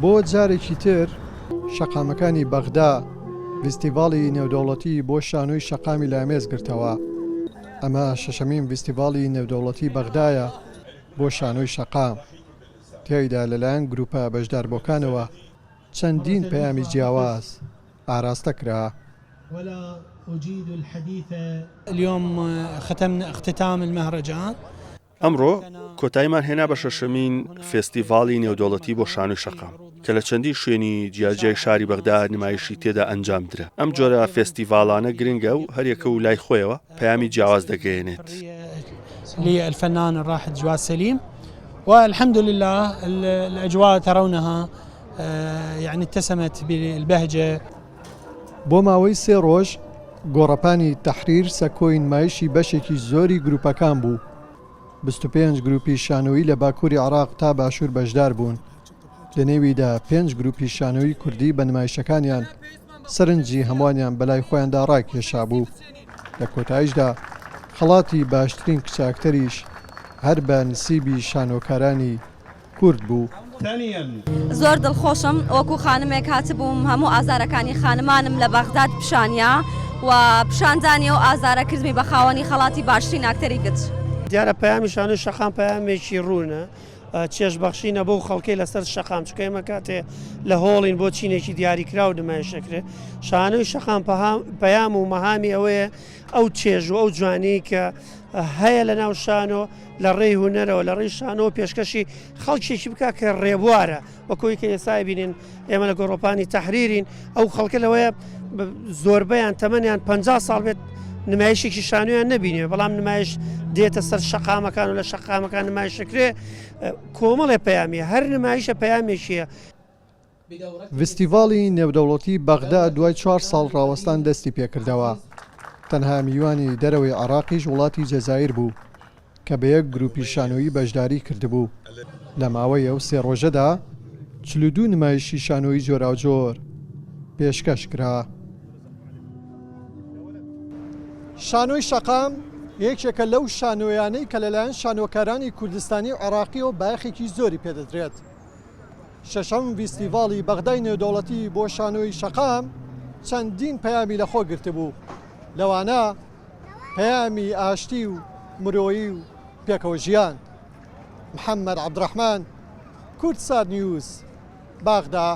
بۆ جارێکی تر شەقامەکانی بەغدا فیستیڤاڵی نێودەوڵەتی بۆ شانۆی شەقامی لامێز گرتەوە. ئەمە شەشەمین فیستیڤاڵی نێودەوڵەتی بەغدایە بۆ شانۆی شەقام. تیایدا لەلایەن گروپە بەشداربووەکانەوە چەندین پەیامی جیاواز ئاراستە کرا. اليوم ختمنا اختتام المهرجان. ئەمڕۆ کۆتاییمان هێنا بە شەشەمین فێستیڤاڵی نێودەوڵەتی بۆ شانۆی شەقام کە لە چەندین شوێنی جیاجیای شاری بەغدا نمایشی تێدا ئەنجام درا. ئەم جۆرە فێستیڤاڵانە گرنگە و هەریەکە و لای خۆیەوە پەیامی جیاواز دەگەیەنێت. للفنان الراحل جواد سليم، والحمد لله الأجواء ترونها يعني اتسمت بالبهجة. بۆ ماوەی 3 ڕۆژ گۆڕەپانی تەحریر سەکۆی نمایشی بەشێکی زۆری گروپەکان بوو. 25 گروپی شانۆیی لە باکووری عێراق تا باشوور بەشدار بوون. لە نێویدا 5 گروپی شانۆیی کوردی بە نمایشەکانیان سەرنجی هەمووانیان بەلای خۆیاندا ڕاکێشا بوو. لە کۆتاییشدا خەڵاتی باشترین کچاکتەریش هەر بە نسیبی شانۆکارانی کورد بوو. زۆر دڵخۆشم وەکو خانمێک هاتبووم هەموو ئازارەکانی خانمانم لە بەغداد پیشانیا و پیشاندانی و ئازارەکردمی بە خاوەنی خەڵاتی باشترین ئاکتەری کرد. دیارە پەیامی شانۆی شەقام پەیامێکی ڕوونە، چێژبەخشینە بۆ خەڵکەی لەسەر شەقام، چکە ئێمە کاتێ لە هۆڵین بۆ چینێکی دیاریکرا و نمایشەکرێ. شانۆی شەقام پەیام و مەهامی ئەوەیە ئەو چێژ و ئەو جوانەی کە هەیە لە ناو شانۆ لە ڕێی هونەرەوە لە ڕێی شانۆ پێشکەشی خەڵکێکی بکە کە ڕێبوارە وەکوی کە ئێستا بینین ئێمە لە گۆڕۆپانی تەحریرین. ئەو خەڵکە لەوەیە زۆربەیان تەمەنیان 50 ساڵ بێت نمایشێکی شانۆیان نبینێ، بەڵام نمایش دێتە سەر شەقامەکان و لە شەقامەکان نمایشەکرێ. کۆمەڵێ پەیامی هەر نمایشە پەیامێکیە. فستیڤاڵی نێودەوڵەتی بەغدا دوای 4 ساڵ ڕاوەستان دەستی پێکردەوە. تەنها میوانی دەرەوەی عێراقیش وڵاتی جەزایر بوو کە بە یەک گروپی شانۆیی بەشداری کردبوو. لە ماوەی ئەو 3 ڕۆژەدا 42 نمایشی شانۆیی جۆراوجۆر پێشکەش کرا. شانۆی شەقام یەکێکە لەو شانۆیانەی کە لەلایەن شانۆکارانی کوردستانی و عێراقی و بایەخێکی زۆری پێدەدرێت. شەشەم فیستیڤاڵی بەغدای نێودەوڵەتی بۆ شانۆی شەقام چەندین پەیامی لەخۆ گرتبوو، لەوانە پەیامی ئاشتی و مرۆیی و پێکەوە ژیان. محەممەد عەبدوڕەحمان، کورتسات نیوز، باغدا.